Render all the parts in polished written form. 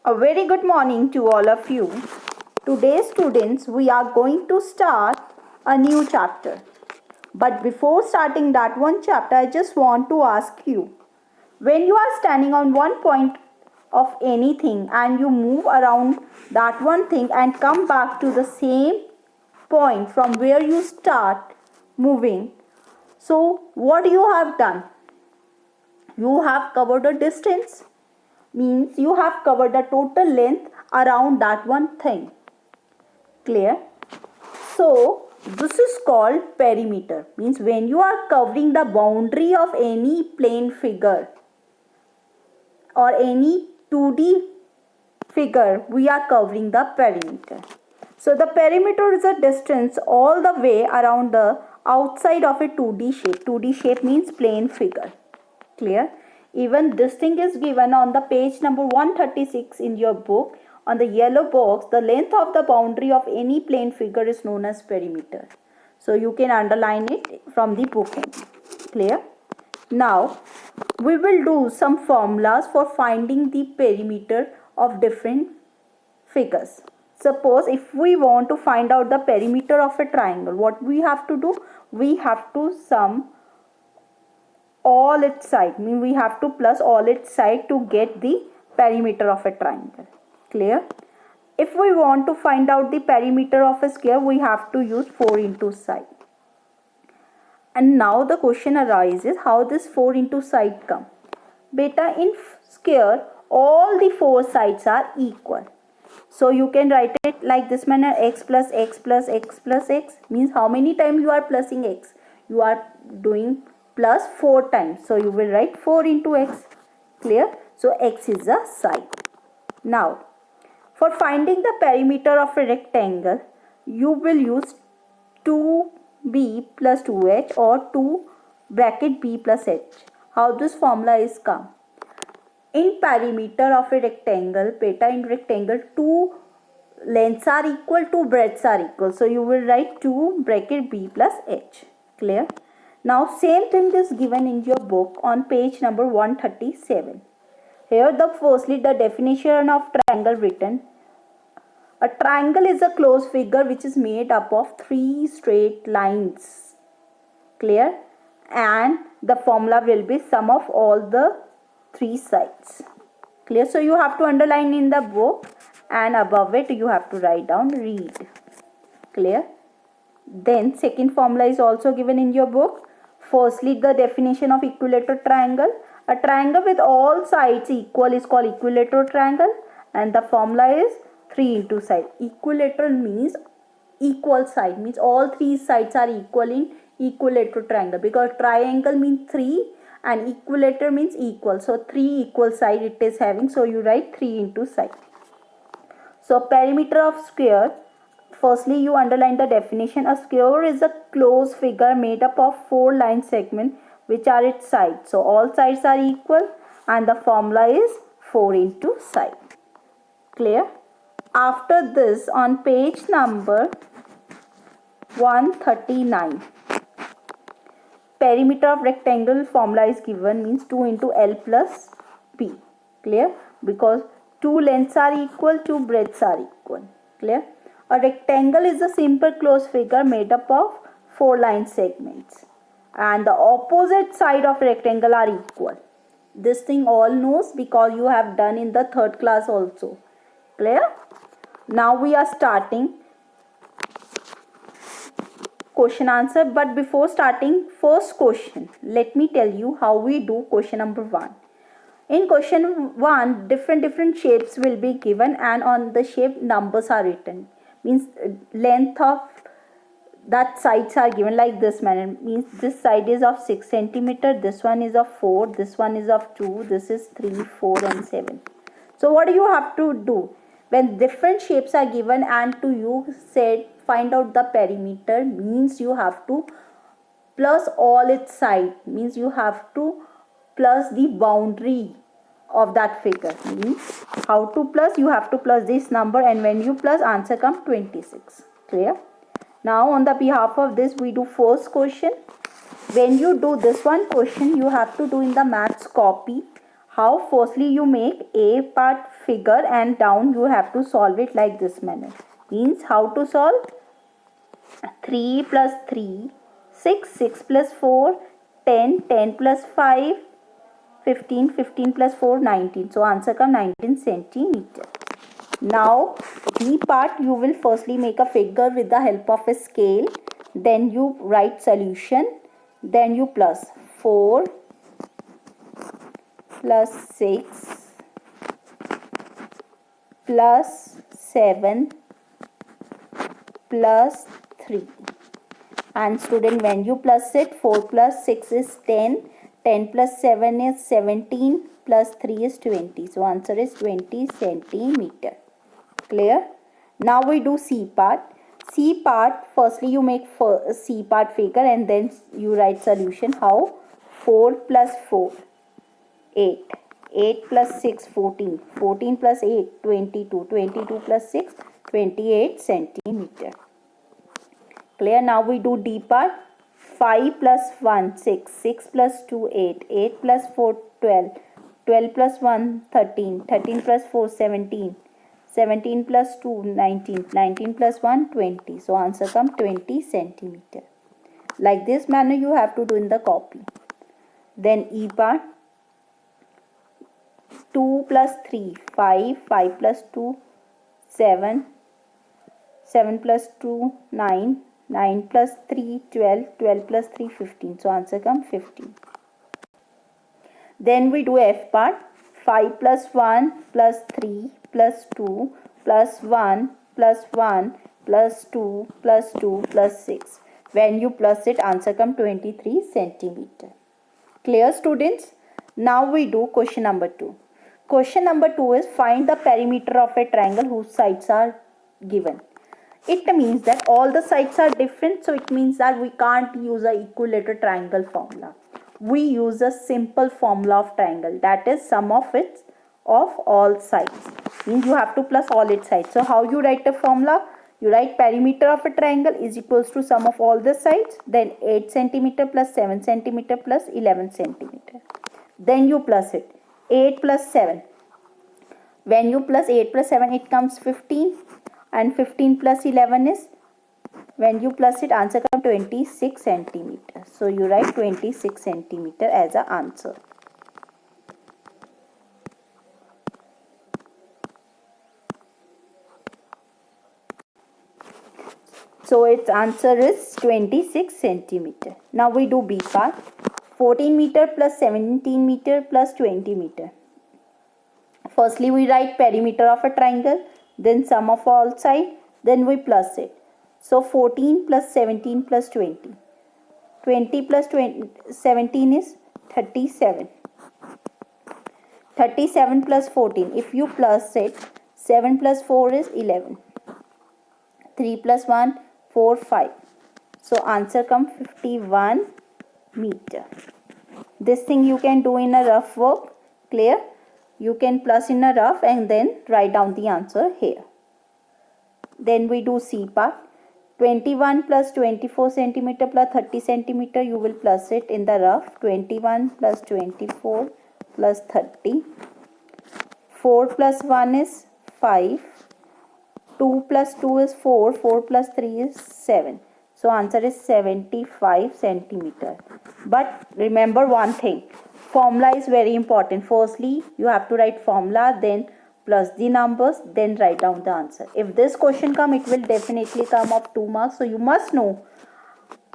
A very good morning to all of you. Today, students, we are going to start a new chapter. But before starting that one chapter, I just want to ask you, when you are standing on one point of anything and you move around that one thing and come back to the same point from where you start moving, so what you have done? You have covered a distance, means you have covered the total length around that one thing. Clear? So this is called perimeter, means when you are covering the boundary of any plane figure or any 2D figure, we are covering the perimeter. So the perimeter is a distance all the way around the outside of a 2D shape. 2D shape means plane figure. Clear? Even this thing is given on the page number 136 in your book. On the yellow box, the length of the boundary of any plane figure is known as perimeter. So you can underline it from the book end. Clear? Now we will do some formulas for finding the perimeter of different figures. Suppose if we want to find out the perimeter of a triangle, what we have to do? We have to sum all its side, mean we have to plus all its side to get the perimeter of a triangle. Clear? If we want to find out the perimeter of a square, we have to use 4 into side. And now the question arises, how this 4 into side come? Beta, in square all the 4 sides are equal. So you can write it like this manner, x plus x plus x plus x, means how many times you are plusing x? You are doing plus 4 times. So you will write 4 into x. Clear? So x is a side. Now for finding the perimeter of a rectangle, you will use 2b plus 2h or 2 bracket b plus h. How this formula is come? In perimeter of a rectangle, beta, in rectangle, 2 lengths are equal, 2 breadths are equal. So you will write 2 bracket b plus h. Clear? Now same thing is given in your book on page number 137. Here firstly the definition of triangle written. A triangle is a closed figure which is made up of 3 straight lines. Clear? And the formula will be sum of all the 3 sides. Clear? So you have to underline in the book and above it you have to write down read. Clear? Then second formula is also given in your book. Firstly, the definition of equilateral triangle. A triangle with all sides equal is called equilateral triangle, and the formula is 3 into side. Equilateral means equal side, means all 3 sides are equal in equilateral triangle, because triangle means 3 and equilateral means equal. So 3 equal side it is having, so you write 3 into side. So perimeter of square. Firstly, you underline the definition. A square is a closed figure made up of 4 line segments which are its sides. So all sides are equal and the formula is 4 into side. Clear? After this, on page number 139, perimeter of rectangle formula is given, means 2 into L plus B. Clear? Because 2 lengths are equal, 2 breadths are equal. Clear? A rectangle is a simple closed figure made up of 4 line segments and the opposite side of rectangle are equal. This thing all knows because you have done in the 3rd class also. Clear? Now we are starting question answer, but before starting first question, let me tell you how we do question number 1. In question 1, different shapes will be given and on the shape numbers are written. Means length of that sides are given like this manner, means this side is of 6 centimeter, this one is of 4, this one is of 2, this is 3, 4 and 7. So what do you have to do? When different shapes are given and to you said find out the perimeter, means you have to plus all its side, means you have to plus the boundary of that figure. Means how to plus? You have to plus this number and when you plus, answer come 26. Clear? Now on the behalf of this we do first question. When you do this one question, you have to do in the maths copy. How? Firstly you make A part figure and down you have to solve it like this manner. Means how to solve? 3 plus 3, 6, 6 plus 4, 10, 10 plus 5, 15, 15 plus 4, 19. So answer come 19 centimeter. Now B part, you will firstly make a figure with the help of a scale. Then you write solution. Then you plus 4 plus 6 plus 7 plus 3. And student, when you plus it, 4 plus 6 is 10, 10 plus 7 is 17, plus 3 is 20. So answer is 20 centimeter. Clear? Now we do C part. C part, firstly you make C part figure and then you write solution. How? 4 plus 4, 8. 8 plus 6, 14. 14 plus 8, 22. 22 plus 6, 28 centimeter. Clear? Now we do D part. 5 plus 1, 6. 6 plus 2, 8. 8 plus 4, 12. 12 plus 1, 13. 13 plus 4, 17. 17 plus 2, 19. 19 plus 1, 20. So answer come 20 centimeter. Like this manner you have to do in the copy. Then E part. 2 plus 3, 5. 5 plus 2, 7. 7 plus 2, 9. 9 plus 3, 12. 12 plus 3, 15. So answer come 15. Then we do F part. 5 plus 1 plus 3 plus 2 plus 1 plus 1 plus 2 plus 2 plus 6. When you plus it, answer come 23 centimeter. Clear, students? Now we do question number 2. Question number 2 is find the perimeter of a triangle whose sides are given. It means that all the sides are different, so it means that we can't use a equilateral triangle formula. We use a simple formula of triangle, that is sum of its of all sides. Means you have to plus all its sides. So how you write the formula? You write perimeter of a triangle is equals to sum of all the sides, then 8 centimeter plus 7 centimeter plus 11 centimeter. Then you plus it. 8 plus 7. When you plus 8 plus 7, it comes 15, and 15 plus 11 is, when you plus it, answer comes 26 centimeter. So you write 26 centimeter as an answer. So its answer is 26 centimeter. Now we do B part. 14 meter plus 17 meter plus 20 meter. Firstly we write perimeter of a triangle, then sum of all sides, then we plus it. So 14 plus 17 plus 20. 20 plus 20, 17 is 37. 37 plus 14. If you plus it, 7 plus 4 is 11. 3 plus 1, 4, 5. So answer comes 51 meter. This thing you can do in a rough work. Clear? You can plus in a rough and then write down the answer here. Then we do C part. 21 plus 24 centimeter plus 30 centimeter, you will plus it in the rough. 21 plus 24 plus 30. 4 plus 1 is 5. 2 plus 2 is 4. 4 plus 3 is 7. So answer is 75 centimeter. But remember one thing. Formula is very important. Firstly, you have to write formula, then plus the numbers, then write down the answer. If this question come, it will definitely come of 2 marks. So you must know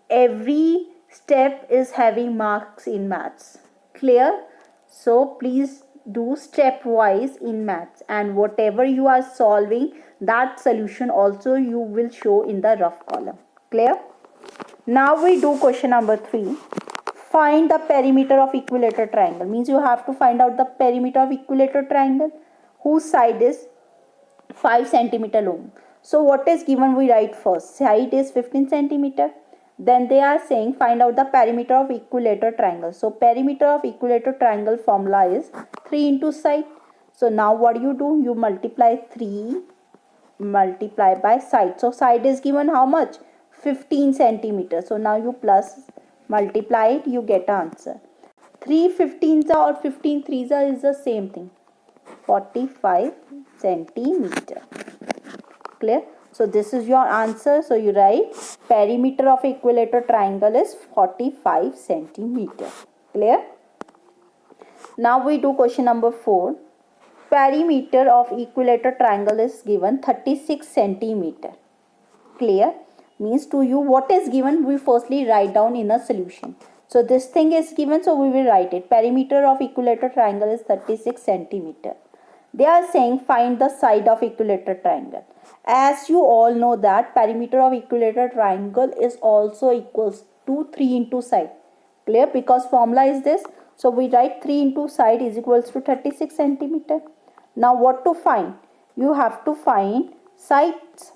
every step is having marks in maths. Clear? So please do step wise in maths, and whatever you are solving, that solution also you will show in the rough column. Clear? Now we do question number 3. Find the perimeter of equilateral triangle. Means you have to find out the perimeter of equilateral triangle whose side is 5 centimeter long. So what is given, we write first. Side is 15 centimeter. Then they are saying find out the perimeter of equilateral triangle. So perimeter of equilateral triangle formula is 3 into side. So now what you do? You multiply 3 multiply by side. So side is given how much? 15 centimeter. So now you plus multiply it, you get answer. 3 15s or 15 3s is the same thing. 45 centimeter. Clear? So this is your answer. So you write perimeter of equilateral triangle is 45 centimeter. Clear? Now we do question number 4. Perimeter of equilateral triangle is given 36 centimeter. Clear? Means to you what is given we firstly write down in a solution. So this thing is given, so we will write it. Perimeter of equilateral triangle is 36 centimeter. They are saying find the side of equilateral triangle. As you all know that perimeter of equilateral triangle is also equals to 3 into side. Clear? Because formula is this. So we write 3 into side is equals to 36 centimeter. Now what to find? You have to find sides.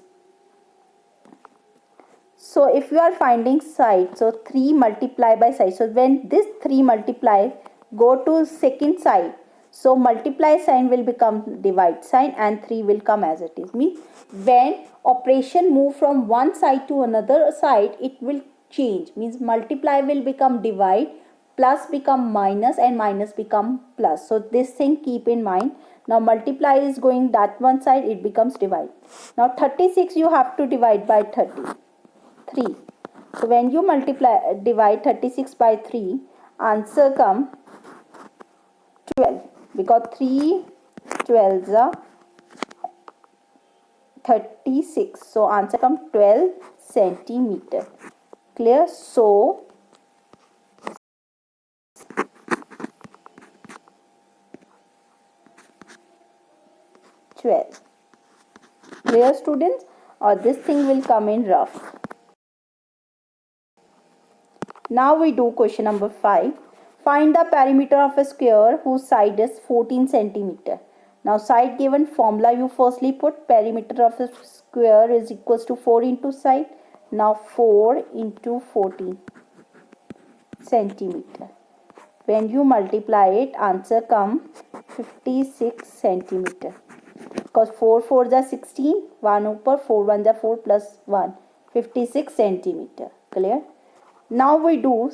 So if you are finding side, so 3 multiply by side. So when this 3 multiply, go to second side. So multiply sign will become divide sign and 3 will come as it is. Means when operation move from one side to another side, it will change. Means multiply will become divide, plus become minus and minus become plus. So this thing keep in mind. Now multiply is going that one side, it becomes divide. Now 36 you have to divide by 3. So when you divide 36 by 3, answer come 12. Because 3 12s are 36. So answer come 12 centimeter. Clear? So 12. Clear, students? Or this thing will come in rough. Now we do question number 5. Find the perimeter of a square whose side is 14 centimeter. Now side given formula you firstly put perimeter of a square is equals to 4 into side. Now 4 into 14 centimeter. When you multiply it, answer come 56 centimeter. Because 4 4s are 16, 1 upper, 4 1s are 4 plus 1, 56 centimeter. Clear? Now we do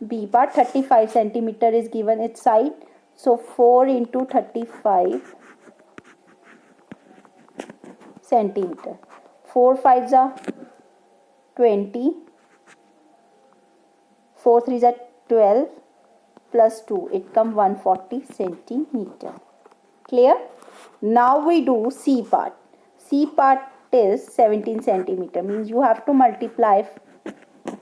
B part. 35 centimeter is given its side. So 4 into 35 centimeter. 4 5s are 20. 4 3s are 12 plus 2. It comes 140 centimeter. Clear? Now we do C part. C part is 17 centimeter. Means you have to multiply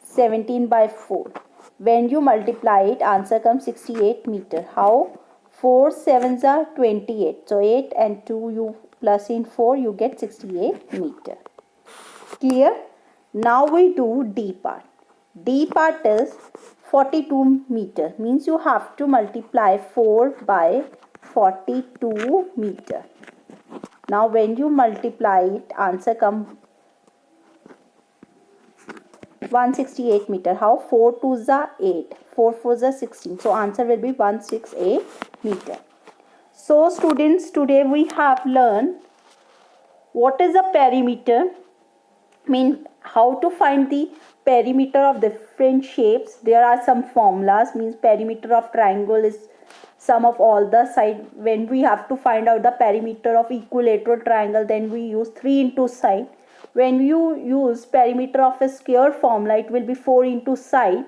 17 by 4. When you multiply it, answer comes 68 meter. How? 4 7s are 28. So 8 and 2 you plus in 4, you get 68 meter. Clear? Now we do D part. D part is 42 meter. Means you have to multiply 4 by 42 meter. Now when you multiply it, answer comes 168 meter. How? 4 2s are 8. 4 4s are 16. So answer will be 168 meter. So students, today we have learned what is a perimeter. Mean how to find the perimeter of different shapes. There are some formulas. Means perimeter of triangle is sum of all the side. When we have to find out the perimeter of equilateral triangle, then we use 3 into side. When you use perimeter of a square formula, it will be 4 into side.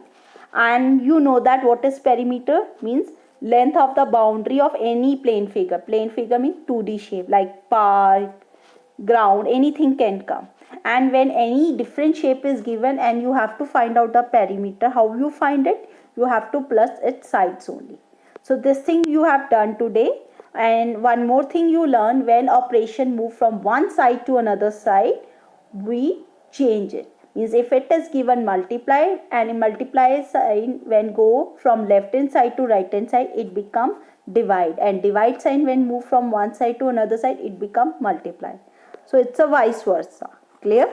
And you know that what is perimeter? Means length of the boundary of any plane figure. Plane figure means 2D shape like park, ground, anything can come. And when any different shape is given and you have to find out the perimeter, how you find it? You have to plus its sides only. So this thing you have done today. And one more thing you learn, when operation move from one side to another side, we change it. Means if it is given multiply, and in multiply sign when go from left hand side to right hand side, it become divide, and divide sign when move from one side to another side, it become multiply. So it's a vice versa. Clear?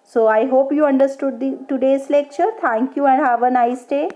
So I hope you understood today's lecture. Thank you and have a nice day.